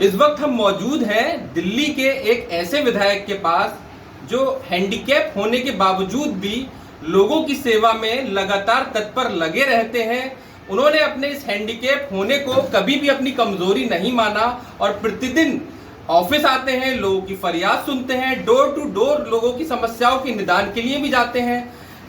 इस वक्त हम मौजूद हैं दिल्ली के एक ऐसे विधायक के पास जो हैंडीकैप होने के बावजूद भी लोगों की सेवा में लगातार तत्पर लगे रहते हैं। उन्होंने अपने इस हैंडीकैप होने को कभी भी अपनी कमजोरी नहीं माना और प्रतिदिन ऑफिस आते हैं, लोगों की फरियाद सुनते हैं, डोर टू डोर लोगों की समस्याओं के निदान के लिए भी जाते हैं।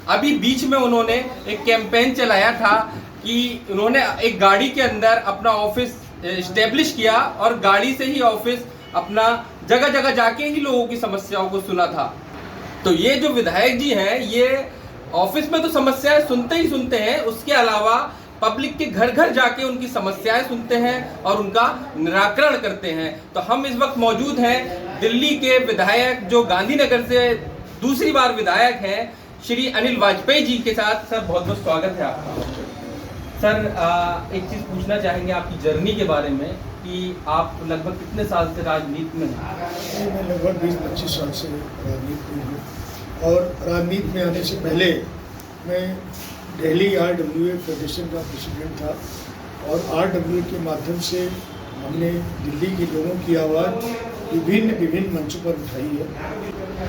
अभी बीच में उन्होंने एक कैंपेन चलाया था कि उन्होंने एक गाड़ी के अंदर अपना ऑफिस एस्टेब्लिश किया और गाड़ी से ही ऑफिस अपना जगह जगह जाके ही लोगों की समस्याओं को सुना था। तो ये जो विधायक जी हैं, ये ऑफिस में तो समस्याएं सुनते ही सुनते हैं, उसके अलावा पब्लिक के घर घर जाके उनकी समस्याएं सुनते हैं और उनका निराकरण करते हैं। तो हम इस वक्त मौजूद हैं दिल्ली के विधायक जो गांधीनगर से दूसरी बार विधायक हैं, श्री अनिल वाजपेयी जी के साथ। सर बहुत बहुत स्वागत है आपका। सर एक चीज पूछना चाहेंगे आपकी जर्नी के बारे में कि आप लगभग कितने साल से राजनीति में हैं? मैं लगभग 20-25 साल से राजनीति में हूँ और राजनीति में आने से पहले मैं दिल्ली RWA फेडरेशन का प्रेसिडेंट था और RWA के माध्यम से हमने दिल्ली के लोगों की आवाज़ विभिन्न मंचों पर उठाई है।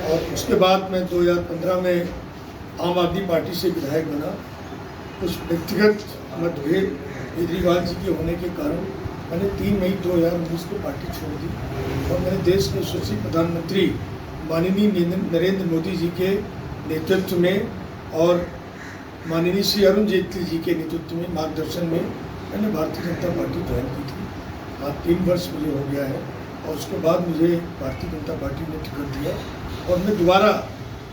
और उसके बाद मैं 2015 में आम आदमी पार्टी से विधायक बना। कुछ व्यक्तिगत मतभेद केजरीवाल जी के होने के कारण मैंने 3 मई 2019 को पार्टी छोड़ दी और मैंने देश के यशस्वी प्रधानमंत्री माननीय नरेंद्र मोदी जी के नेतृत्व में और माननीय श्री अरुण जेटली जी के नेतृत्व में मार्गदर्शन में मैंने भारतीय जनता पार्टी ज्वाइन की थी। आज 3 वर्ष मुझे हो गया है और उसके बाद मुझे भारतीय जनता पार्टी ने टिकट दिया और मैं दोबारा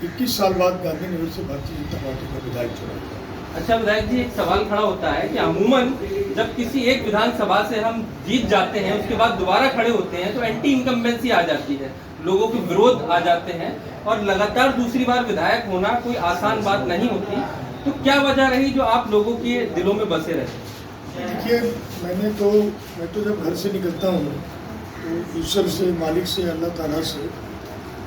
21 साल बाद गांधीनगर से भारतीय जनता पार्टी का विधायक चुना गया। अच्छा विधायक जी, एक सवाल खड़ा होता है कि अमूमन जब किसी एक विधानसभा से हम जीत जाते हैं उसके बाद दोबारा खड़े होते हैं तो एंटी इनकम्बेंसी आ जाती है, लोगों के विरोध आ जाते हैं और लगातार दूसरी बार विधायक होना कोई आसान बात नहीं होती। तो क्या वजह रही जो आप लोगों के दिलों में बसे रहे? देखिए, मैं तो जब घर से निकलता हूँ तो ईश्वर से, मालिक से, अल्लाह ताला से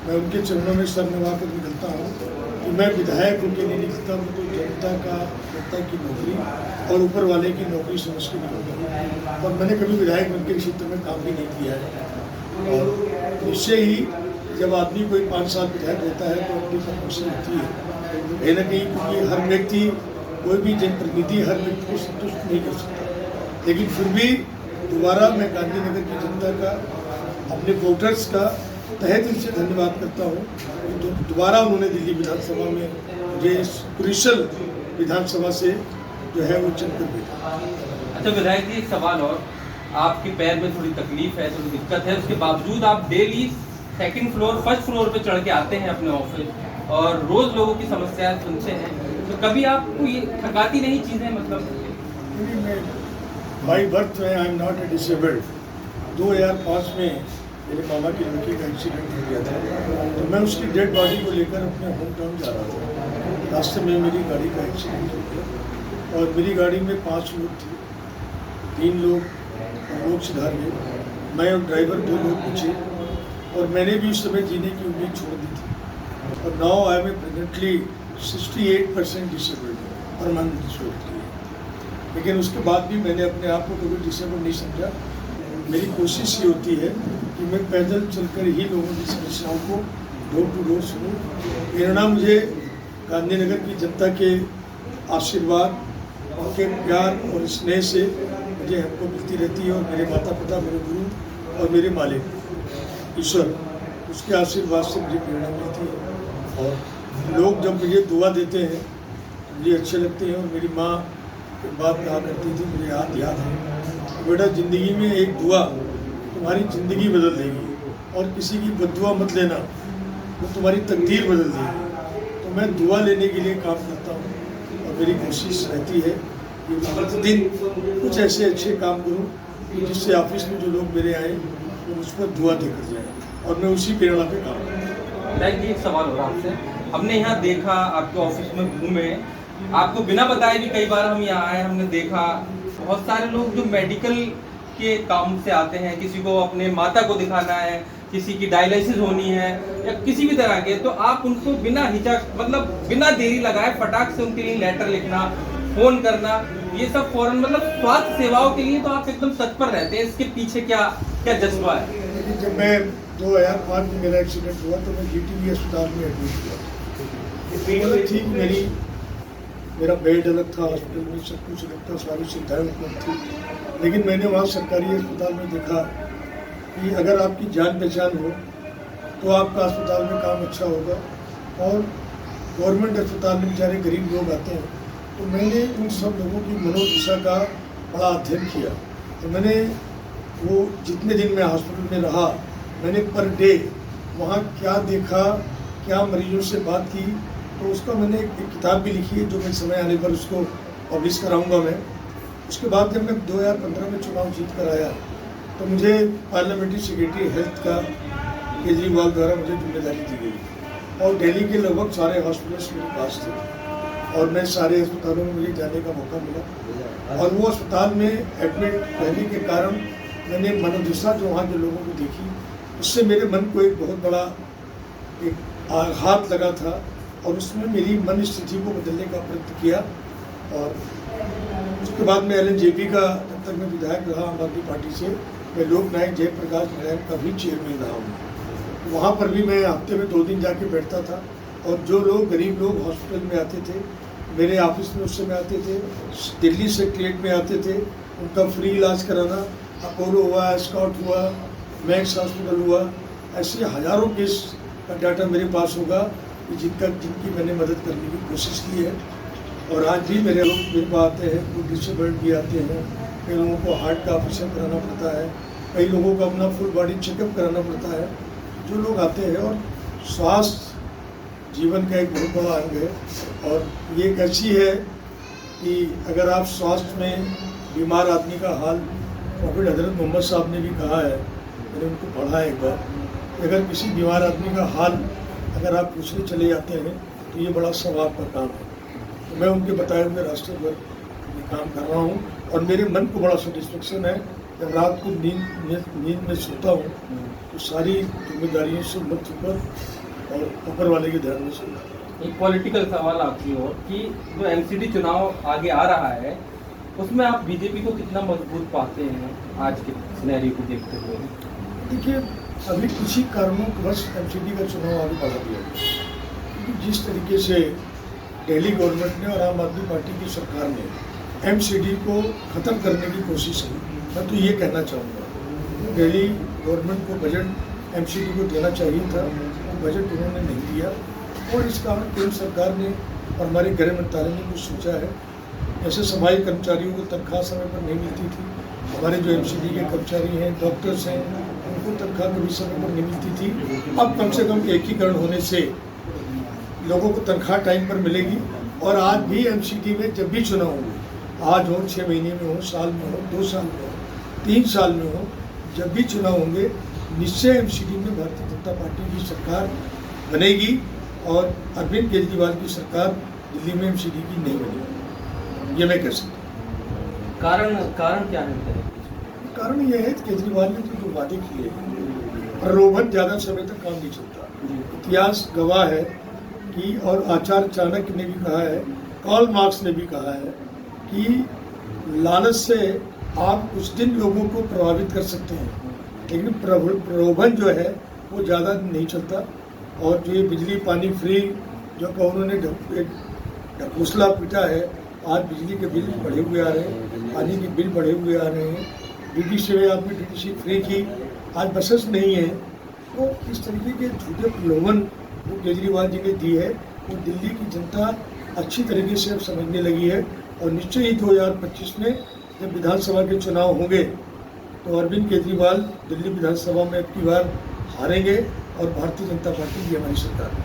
मैं उनके चरणों में सर नवा कर निकलता हूँ कि मैं विधायक होकर नहीं निकलता हूँ, तो जनता की नौकरी और ऊपर वाले की नौकरी समझ के निकलता हूँ। और मैंने कभी विधायक बन के क्षेत्र में काम भी नहीं किया है। और निश्चय ही जब आदमी कोई 5 साल विधायक होता है तो अपनी प्रमोशन होती है कहीं ना कहीं, क्योंकि हर व्यक्ति, कोई भी जनप्रतिनिधि हर व्यक्ति को संतुष्ट नहीं कर सकता। लेकिन फिर भी दोबारा मैं गांधीनगर की जनता का, अपने वोटर्स का तहे दिल से धन्यवाद करता हूँ कि दोबारा उन्होंने दिल्ली विधानसभा में मुझे इस क्रूशियल विधानसभा से जो है वो चुनकर भेजा। अच्छा विधायक जी, एक सवाल और, आपके पैर में थोड़ी तकलीफ है, थोड़ी दिक्कत है, उसके बावजूद आप daily 2nd floor 1st floor पे चढ़ के आते हैं अपने ऑफिस और रोज लोगों की समस्याएं सुनते हैं, तो कभी आपको ये थकाती नहीं चीजें? मतलब बाई बर्थ में I am not a disabled. 2005 में मेरे मामा की लड़की का एक्सीडेंट हो गया था तो मैं उसकी डेड बॉडी को लेकर अपने होम टाउन जा रहा था। रास्ते में मेरी गाड़ी का एक्सीडेंट हो गया और मेरी गाड़ी में 5 लोग थे, 3 लोग सुधार गए, मैं और ड्राइवर 2 लोग बचे और मैंने भी उस समय जीने की उम्मीद छोड़ दी थी। और now I am presently 68% disabled, permanent disabled. लेकिन उसके बाद भी मैंने अपने आप को कभी डिसेबल नहीं समझा। मेरी कोशिश ये होती है कि मैं पैदल चलकर ही लोगों की समस्याओं को डोर टू डोर सुनूं। प्रेरणा मुझे गांधीनगर की जनता के आशीर्वाद, उनके प्यार और स्नेह से मुझे हमको मिलती रहती है और मेरे माता पिता, मेरे गुरु और मेरे मालिक ईश्वर, उसके आशीर्वाद से मुझे प्रेरणा मिलती है। और लोग जब मुझे दुआ देते हैं तो मुझे अच्छे लगते हैं। और मेरी माँ एक बात कहा करती थी, मुझे याद है, बेटा ज़िंदगी में एक दुआ तुम्हारी ज़िंदगी बदल देगी और किसी की बद्दुआ मत लेना, वो तुम्हारी तकदीर बदल देगी। तो मैं दुआ लेने के लिए काम करता हूँ और मेरी कोशिश रहती है कि प्रतिदिन कुछ ऐसे अच्छे काम करूँ कि जिससे ऑफिस में जो लोग मेरे आए वो मुझ पर दुआ देकर जाए और मैं उसी प्रेरणा पे काम करूँ। लाइक एक सवाल हो रहा आपसे, हमने यहाँ देखा आपके ऑफिस में घूमे, आपको बिना बताए भी कई बार हम यहाँ आए, हमने देखा बहुत सारे लोग जो मेडिकल के काम से आते हैं, किसी को अपने माता को दिखाना है, किसी की डायलिसिस होनी है या किसी भी तरह के, तो आप उनको बिना हिचक, मतलब बिना देरी लगाए फटाक से उनके लिए लेटर लिखना, फोन करना, ये सब फौरन, मतलब स्वास्थ्य सेवाओं के लिए तो आप एकदम तत्पर रहते हैं। इसके पीछे क्या क्या जज्बा है? लेकिन जब मैं 2005 में मेरा एक्सीडेंट हुआ तो मैं जीटीबी अस्पताल में एडमिट हुआ। तो ठीक मेरा बेड अलग था, हॉस्पिटल में सब कुछ अलग था, सारी सुविधाएं उपलब्ध थी। लेकिन मैंने वहाँ सरकारी अस्पताल में देखा कि अगर आपकी जान पहचान हो तो आपका अस्पताल में काम अच्छा होगा, और गवर्नमेंट अस्पताल में बेचारे गरीब लोग आते हैं। तो मैंने उन सब लोगों की मनोदशा का बड़ा अध्ययन किया। तो मैंने वो जितने दिन मैं हॉस्पिटल में रहा, मैंने पर डे वहाँ क्या देखा, क्या मरीजों से बात की, तो उसका मैंने एक किताब भी लिखी है जो मैं समय आने पर उसको पब्लिश कराऊंगा मैं। उसके बाद जब मैं 2015 में चुनाव जीत कर आया तो मुझे पार्लियामेंट्री सेक्रेटरी हेल्थ का केजरीवाल द्वारा मुझे जिम्मेदारी दी गई, और दिल्ली के लगभग सारे हॉस्पिटल्स मेरे पास थे और मैं सारे अस्पतालों में मुझे जाने का मौका मिला। और वो अस्पताल में एडमिट रहने के कारण मैंने मनोदशा जो वहाँ के लोगों को देखी, उससे मेरे मन को एक बहुत बड़ा एक आघात लगा था, और उसमें मेरी मन स्थिति को बदलने का प्रयत्न किया। और उसके बाद में LNJP का, जब तक मैं विधायक रहा आम आदमी पार्टी से, मैं लोक नायक जयप्रकाश नारायण का भी चेयरमैन रहा हूँ। वहाँ पर भी मैं हफ्ते में 2 दिन जाके बैठता था, और जो लोग गरीब लोग हॉस्पिटल में आते थे, मेरे ऑफिस में उस समय आते थे, दिल्ली सेक्रेटरीट में आते थे, उनका फ्री इलाज कराना, अपोलो हुआ, स्कॉट हुआ, मैक्स हॉस्पिटल हुआ, ऐसे हज़ारों केस का डाटा मेरे पास होगा कि जिनकी मैंने मदद करने की कोशिश की है। और आज भी मेरे लोग मेरे पास आते हैं, कोई डिसेबल्ड भी आते हैं, कई लोगों को हार्ट का ऑपरेशन कराना पड़ता है, कई लोगों को अपना फुल बॉडी चेकअप कराना पड़ता है। जो लोग आते हैं, और स्वास्थ्य जीवन का एक बहुत बड़ा अंग है। और ये एक ऐसी है कि अगर आप स्वास्थ्य में बीमार आदमी का हाल, प्रॉफेट हजरत मोहम्मद साहब ने भी कहा है, मैंने उनको पढ़ा है एक बार, कि अगर किसी बीमार आदमी का हाल अगर आप पूछने चले जाते हैं तो ये बड़ा सवाब का काम है। तो मैं उनके बताए हुए रास्ते पर ये काम कर रहा हूँ, और मेरे मन को बड़ा सेटिस्फेक्शन है जब रात को नींद में सोता हूँ तो सारी जिम्मेदारियों से मुक्त होकर और ऊपर वाले के ध्यान में सोता। एक पॉलिटिकल सवाल आपकी ओर कि जो MCD चुनाव आगे आ रहा है, उसमें आप बीजेपी को कितना मजबूत पाते हैं आज के सिनेरियो को देखते हुए? देखिए, अभी कुछ ही कारणों के बस MCD का चुनाव आगे बढ़ा दिया गया, क्योंकि जिस तरीके से दिल्ली गवर्नमेंट ने और आम आदमी पार्टी की सरकार ने MCD को ख़त्म करने की कोशिश की, मैं तो ये कहना चाहूँगा, दिल्ली गवर्नमेंट को बजट MCD को देना चाहिए था, तो बजट उन्होंने नहीं दिया। और इस कारण केंद्र सरकार ने और हमारे गृह मंत्रालय ने कुछ सोचा है। ऐसे सफाई कर्मचारियों को तनख्वाह समय पर नहीं मिलती थी, हमारे जो MCD के कर्मचारी हैं, डॉक्टर्स हैं, उनको तनख्वाह कभी समय पर नहीं मिलती थी। अब कम से कम एकीकरण होने से लोगों को तनख्वाह टाइम पर मिलेगी। और आज भी MCD में जब भी चुनाव होंगे, आज हो, 6 महीने में हो, साल में हो, 2 साल में हो, 3 साल में हो, जब भी चुनाव होंगे, निश्चय MCD में भारतीय जनता पार्टी की सरकार बनेगी, और अरविंद केजरीवाल की सरकार दिल्ली में MCD की नहीं बनेगी, ये मैं कह सकता हूँ। कारण क्या है? कारण यह है कि केजरीवाल ने जो वादे किए, प्रलोभन ज़्यादा समय तक काम नहीं चलता। इतिहास गवाह है कि, और आचार्य चाणक्य ने भी कहा है, कार्ल मार्क्स ने भी कहा है कि लालच से आप कुछ दिन लोगों को प्रभावित कर सकते हैं, लेकिन प्रलोभन जो है वो ज़्यादा नहीं चलता। और जो ये बिजली पानी फ्री जो उन्होंने ढकोसला पीटा है, आज बिजली के बिल बढ़े हुए आ रहे हैं, पानी के बिल बढ़े हुए आ रहे हैं, DTC में आपने DTC फ्री की, आज बसेस नहीं है। तो इस तरीके के झूठे प्रलोभन जो केजरीवाल जी ने दी है, वो दिल्ली की जनता अच्छी तरीके से अब समझने लगी है। और निश्चय ही 2025 में जब विधानसभा के चुनाव होंगे तो अरविंद केजरीवाल दिल्ली विधानसभा में अब की बार हारेंगे, और भारतीय जनता पार्टी की हमारी सरकार है।